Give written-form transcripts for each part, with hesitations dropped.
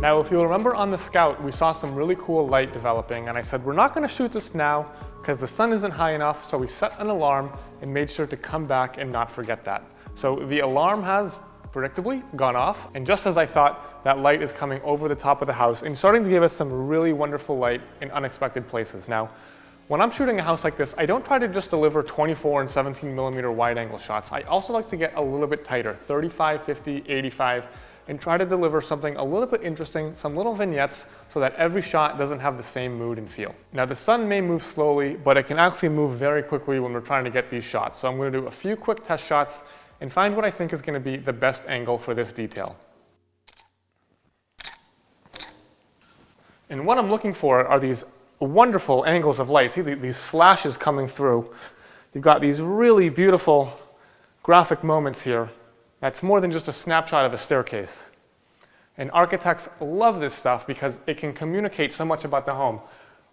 Now, if you'll remember on the Scout, we saw some really cool light developing, and I said, we're not gonna shoot this now because the sun isn't high enough, so we set an alarm and made sure to come back and not forget that. So the alarm has predictably gone off, and just as I thought, that light is coming over the top of the house and starting to give us some really wonderful light in unexpected places. Now, when I'm shooting a house like this, I don't try to just deliver 24 and 17mm wide angle shots. I also like to get a little bit tighter, 35, 50, 85, and try to deliver something a little bit interesting, some little vignettes, so that every shot doesn't have the same mood and feel. Now, the sun may move slowly, but it can actually move very quickly when we're trying to get these shots. So I'm going to do a few quick test shots and find what I think is going to be the best angle for this detail. And what I'm looking for are these wonderful angles of light. See these slashes coming through. You've got these really beautiful graphic moments here. That's more than just a snapshot of a staircase. And architects love this stuff because it can communicate so much about the home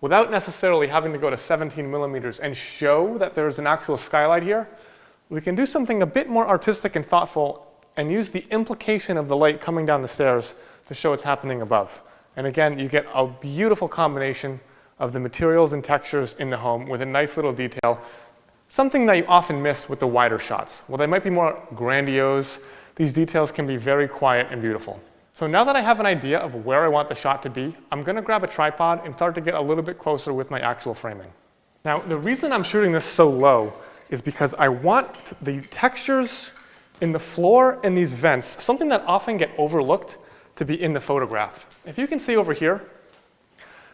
without necessarily having to go to 17mm and show that there's an actual skylight here. We can do something a bit more artistic and thoughtful and use the implication of the light coming down the stairs to show what's happening above. And again, you get a beautiful combination of the materials and textures in the home with a nice little detail. Something that you often miss with the wider shots. While they might be more grandiose, these details can be very quiet and beautiful. So now that I have an idea of where I want the shot to be, I'm going to grab a tripod and start to get a little bit closer with my actual framing. Now, the reason I'm shooting this so low is because I want the textures in the floor and these vents, something that often get overlooked, to be in the photograph. If you can see over here,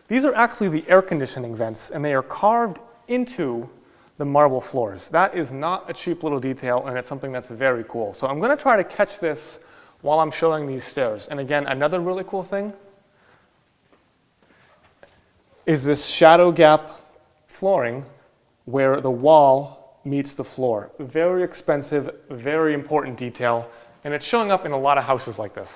these are actually the air conditioning vents, and they are carved into the marble floors. That is not a cheap little detail, and it's something that's very cool. So I'm going to try to catch this while I'm showing these stairs. And again, another really cool thing is this shadow gap flooring where the wall meets the floor. Very expensive, very important detail, and it's showing up in a lot of houses like this.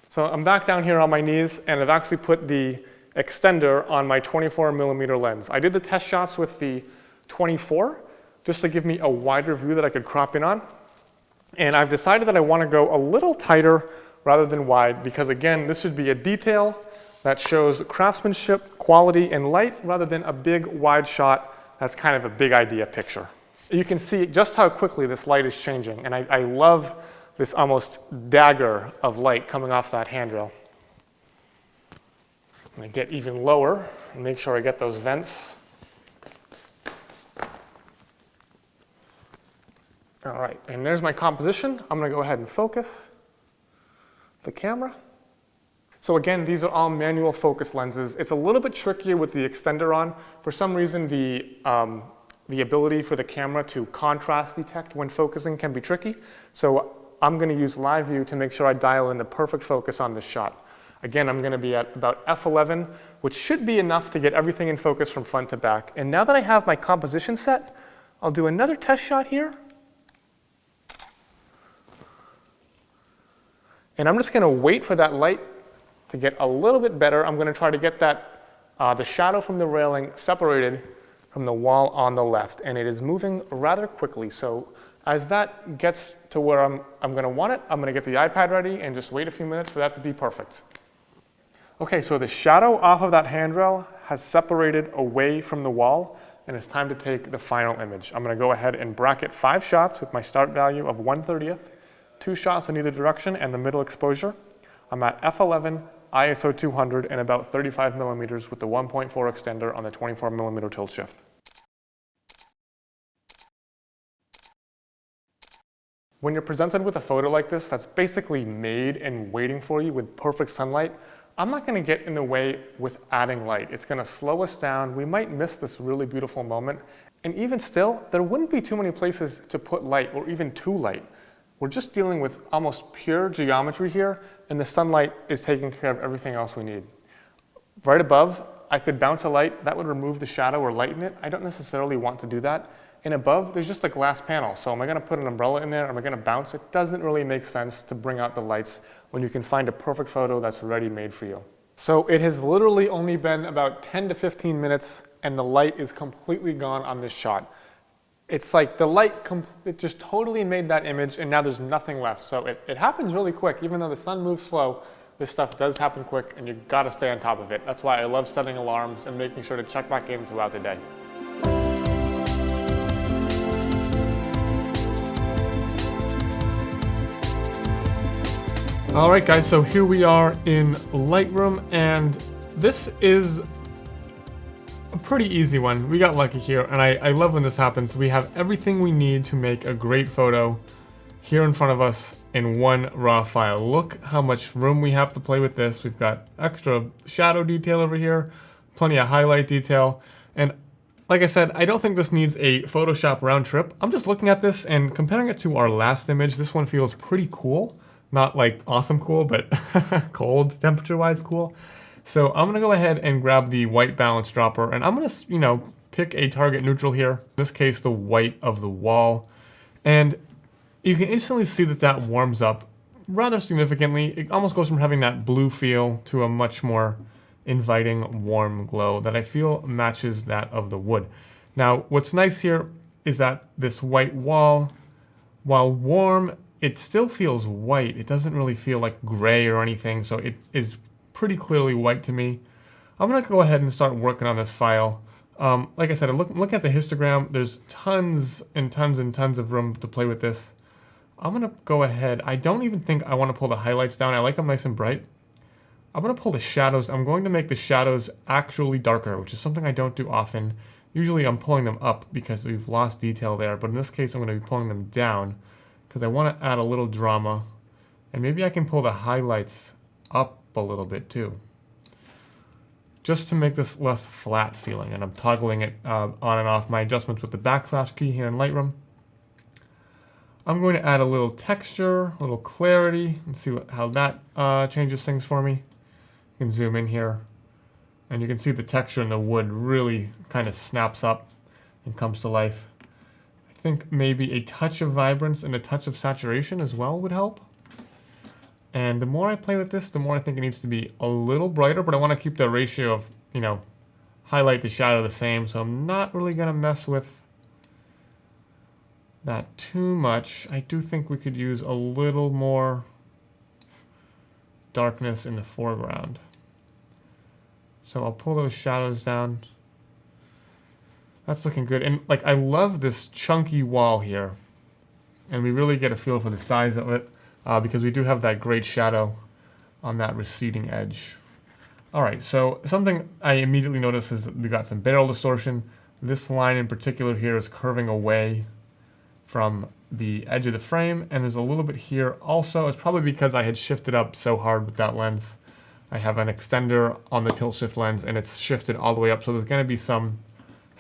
So I'm back down here on my knees, and I've actually put the extender on my 24mm lens. I did the test shots with the 24 just to give me a wider view that I could crop in on. And I've decided that I want to go a little tighter rather than wide because, again, this should be a detail that shows craftsmanship, quality, and light rather than a big wide shot that's kind of a big idea picture. You can see just how quickly this light is changing, and I love this almost dagger of light coming off that handrail. I'm going to get even lower and make sure I get those vents. All right, and there's my composition. I'm going to go ahead and focus the camera. So again, these are all manual focus lenses. It's a little bit trickier with the extender on. For some reason, the ability for the camera to contrast detect when focusing can be tricky. So I'm going to use live view to make sure I dial in the perfect focus on this shot. Again, I'm going to be at about f11, which should be enough to get everything in focus from front to back. And now that I have my composition set, I'll do another test shot here. And I'm just going to wait for that light to get a little bit better. I'm going to try to get that the shadow from the railing separated from the wall on the left. And it is moving rather quickly. So as that gets to where I'm going to want it, I'm going to get the iPad ready and just wait a few minutes for that to be perfect. Okay, so the shadow off of that handrail has separated away from the wall, and it's time to take the final image. I'm going to go ahead and bracket 5 shots with my start value of 1/30th. 2 shots in either direction and the middle exposure. I'm at f11, ISO 200, and about 35mm with the 1.4 extender on the 24mm tilt shift. When you're presented with a photo like this that's basically made and waiting for you with perfect sunlight, I'm not going to get in the way with adding light. It's going to slow us down. We might miss this really beautiful moment. And even still, there wouldn't be too many places to put light or even too light. We're just dealing with almost pure geometry here, and the sunlight is taking care of everything else we need. Right above, I could bounce a light. That would remove the shadow or lighten it. I don't necessarily want to do that. And above, there's just a glass panel. So am I going to put an umbrella in there? Am I going to bounce? It doesn't really make sense to bring out the lights when you can find a perfect photo that's already made for you. So it has literally only been about 10 to 15 minutes, and the light is completely gone on this shot. It's like the light, it just totally made that image, and now there's nothing left. So it happens really quick. Even though the sun moves slow, This stuff does happen quick and you gotta stay on top of it. That's why I love setting alarms and making sure to check back in throughout the day. All right, guys, so here we are in Lightroom, and this is a pretty easy one. We got lucky here, and I love when this happens. We have everything we need to make a great photo here in front of us in one raw file. Look how much room we have to play with this. We've got extra shadow detail over here, plenty of highlight detail, and like I said, I don't think this needs a Photoshop round trip. I'm just looking at this and comparing it to our last image. This one feels pretty cool. Not like awesome cool, but cold temperature-wise cool. So I'm gonna go ahead and grab the white balance dropper, and I'm gonna, pick a target neutral here. In this case, the white of the wall. And you can instantly see that that warms up rather significantly. It almost goes from having that blue feel to a much more inviting, warm glow that I feel matches that of the wood. Now, what's nice here is that this white wall, while warm, it still feels white. It doesn't really feel like gray or anything, so it is pretty clearly white to me. I'm gonna go ahead and start working on this file. Like I said, look at the histogram. There's tons and tons and tons of room to play with this. I'm gonna go ahead. I don't even think I wanna pull the highlights down. I like them nice and bright. I'm gonna pull the shadows. I'm going to make the shadows actually darker, which is something I don't do often. Usually I'm pulling them up because we've lost detail there, but in this case I'm gonna be pulling them down because I want to add a little drama, and maybe I can pull the highlights up a little bit too, just to make this less flat feeling. And I'm toggling it on and off my adjustments with the backslash key here in Lightroom. I'm going to add a little texture, a little clarity, and see how that changes things for me. You can zoom in here, and you can see the texture in the wood really kind of snaps up and comes to life. I think maybe a touch of vibrance and a touch of saturation as well would help. And the more I play with this, the more I think it needs to be a little brighter, but I want to keep the ratio of, highlight to shadow the same, so I'm not really going to mess with that too much. I do think we could use a little more darkness in the foreground. So I'll pull those shadows down. That's looking good. And I love this chunky wall here. And we really get a feel for the size of it because we do have that great shadow on that receding edge. All right, so something I immediately notice is that we got some barrel distortion. This line in particular here is curving away from the edge of the frame, and there's a little bit here also. It's probably because I had shifted up so hard with that lens. I have an extender on the tilt shift lens, and it's shifted all the way up, so there's going to be some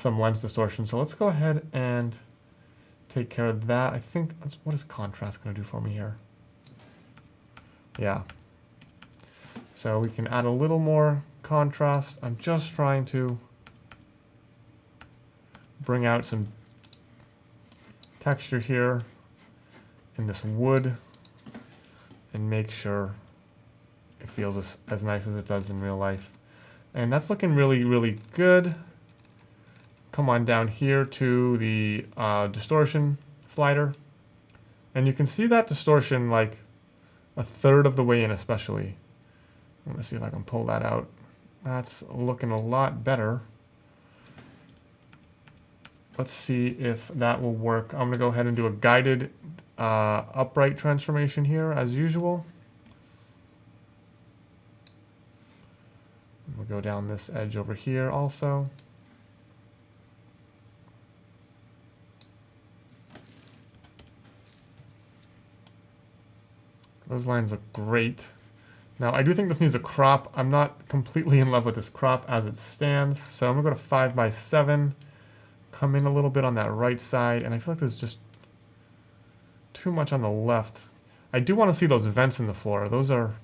lens distortion. So let's go ahead and take care of that. I think what is contrast going to do for me here? Yeah. So we can add a little more contrast. I'm just trying to bring out some texture here in this wood and make sure it feels as nice as it does in real life. And that's looking really, really good. Come on down here to the distortion slider. And you can see that distortion like a third of the way in especially. I'm gonna see if I can pull that out. That's looking a lot better. Let's see if that will work. I'm gonna go ahead and do a guided upright transformation here as usual. We'll go down this edge over here also. Those lines look great. Now, I do think this needs a crop. I'm not completely in love with this crop as it stands, so I'm gonna go to 5:7, come in a little bit on that right side, and I feel like there's just too much on the left. I do want to see those vents in the floor. Those are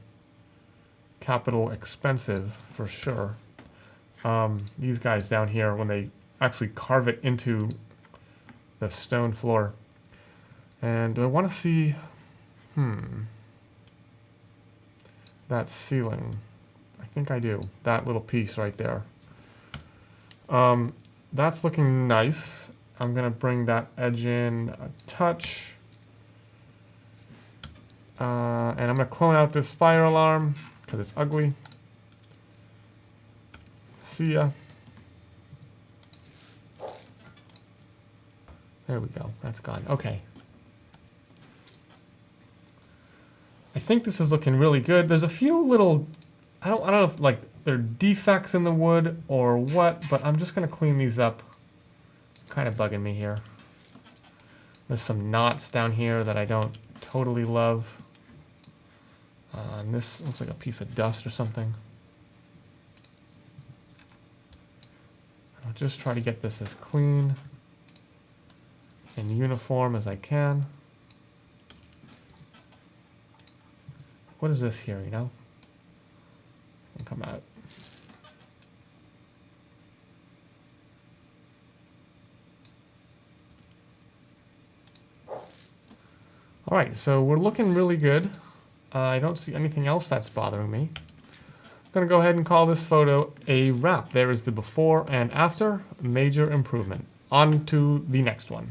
capital expensive for sure. These guys down here, when they actually carve it into the stone floor. And do I want to see, that ceiling? I think I do. That little piece right there. That's looking nice. I'm going to bring that edge in a touch. And I'm going to clone out this fire alarm. because it's ugly. See ya. There we go. That's gone. Okay. I think this is looking really good. There's a few little, I don't know if like there are defects in the wood or what, but I'm just gonna clean these up. Kind of bugging me here. There's some knots down here that I don't totally love. And this looks like a piece of dust or something. I'll just try to get this as clean and uniform as I can. What is this here, you know? It'll come out. All right, so we're looking really good. I don't see anything else that's bothering me. I'm gonna go ahead and call this photo a wrap. There is the before and after, major improvement. On to the next one.